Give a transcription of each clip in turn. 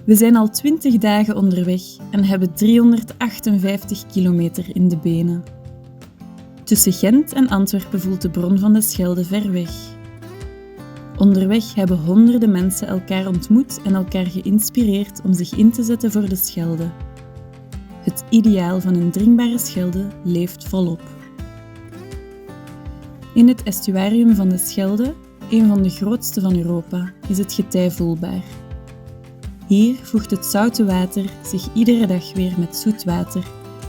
We zijn al 20 dagen onderweg en hebben 358 kilometer in de benen. Tussen Gent en Antwerpen voelt de bron van de Schelde ver weg. Onderweg hebben honderden mensen elkaar ontmoet en elkaar geïnspireerd om zich in te zetten voor de Schelde. Het ideaal van een drinkbare Schelde leeft volop. In het estuarium van de Schelde, een van de grootste van Europa, is het getij voelbaar. Hier voegt het zoute water zich iedere dag weer met zoet water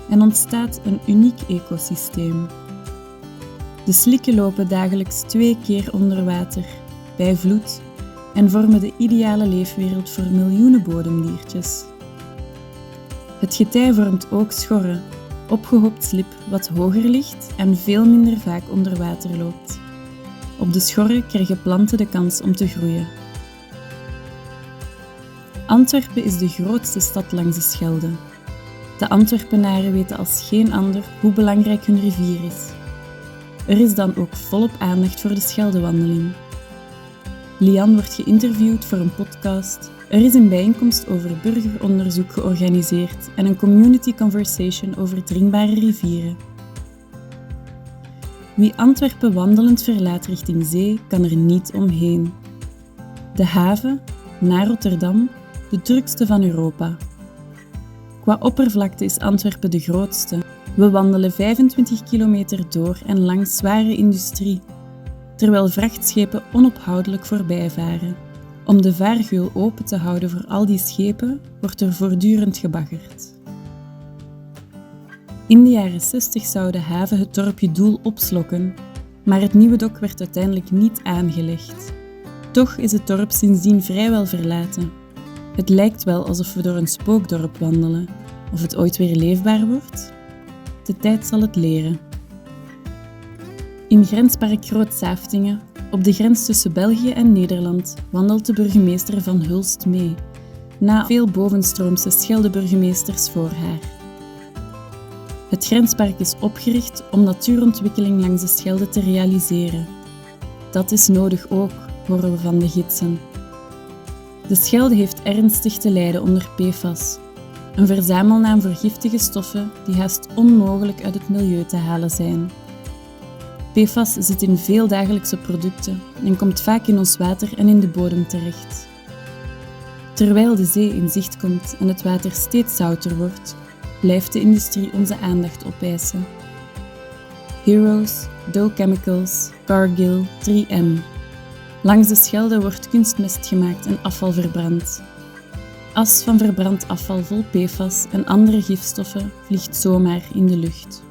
en ontstaat een uniek ecosysteem. De slikken lopen dagelijks 2 keer onder water, bij vloed, en vormen de ideale leefwereld voor miljoenen bodemdiertjes. Het getij vormt ook schorren, opgehoopt slib wat hoger ligt en veel minder vaak onder water loopt. Op de schorren krijgen planten de kans om te groeien. Antwerpen is de grootste stad langs de Schelde. De Antwerpenaren weten als geen ander hoe belangrijk hun rivier is. Er is dan ook volop aandacht voor de Scheldewandeling. Lian wordt geïnterviewd voor een podcast. Er is een bijeenkomst over burgeronderzoek georganiseerd en een community conversation over drinkbare rivieren. Wie Antwerpen wandelend verlaat richting zee, kan er niet omheen. De haven, na Rotterdam, de drukste van Europa. Qua oppervlakte is Antwerpen de grootste. We wandelen 25 kilometer door en langs zware industrie, terwijl vrachtschepen onophoudelijk voorbij varen. Om de vaargeul open te houden voor al die schepen, wordt er voortdurend gebaggerd. In de jaren 60 zou de haven het dorpje Doel opslokken, maar het nieuwe dok werd uiteindelijk niet aangelegd. Toch is het dorp sindsdien vrijwel verlaten. Het lijkt wel alsof we door een spookdorp wandelen. Of het ooit weer leefbaar wordt? De tijd zal het leren. In grenspark Groot-Saaftingen, op de grens tussen België en Nederland, wandelt de burgemeester van Hulst mee, na veel bovenstroomse Scheldeburgemeesters voor haar. Het grenspark is opgericht om natuurontwikkeling langs de Schelde te realiseren. Dat is nodig ook, horen we van de gidsen. De Schelde heeft ernstig te lijden onder PFAS, een verzamelnaam voor giftige stoffen die haast onmogelijk uit het milieu te halen zijn. PFAS zit in veel dagelijkse producten en komt vaak in ons water en in de bodem terecht. Terwijl de zee in zicht komt en het water steeds zouter wordt, blijft de industrie onze aandacht opeisen. Heroes, Dow Chemicals, Cargill, 3M. Langs de Schelde wordt kunstmest gemaakt en afval verbrand. As van verbrand afval vol PFAS en andere gifstoffen vliegt zomaar in de lucht.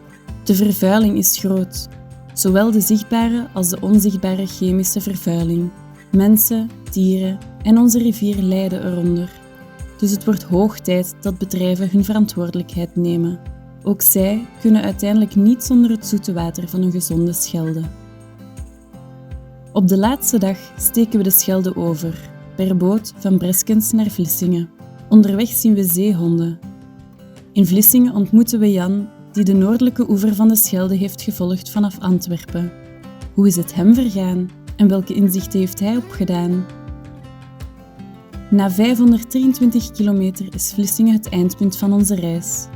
De vervuiling is groot, zowel de zichtbare als de onzichtbare chemische vervuiling. Mensen, dieren en onze rivier lijden eronder. Dus het wordt hoog tijd dat bedrijven hun verantwoordelijkheid nemen. Ook zij kunnen uiteindelijk niet zonder het zoete water van een gezonde Schelde. Op de laatste dag steken we de Schelde over, per boot van Breskens naar Vlissingen. Onderweg zien we zeehonden. In Vlissingen ontmoeten we Jan, die de noordelijke oever van de Schelde heeft gevolgd vanaf Antwerpen. Hoe is het hem vergaan en welke inzichten heeft hij opgedaan? Na 523 kilometer is Vlissingen het eindpunt van onze reis.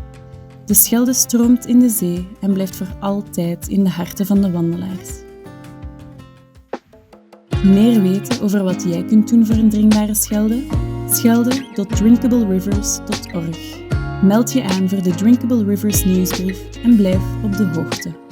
De Schelde stroomt in de zee en blijft voor altijd in de harten van de wandelaars. Meer weten over wat jij kunt doen voor een drinkbare Schelde? schelde.drinkablерivers.org. Meld je aan voor de Drinkable Rivers nieuwsbrief en blijf op de hoogte.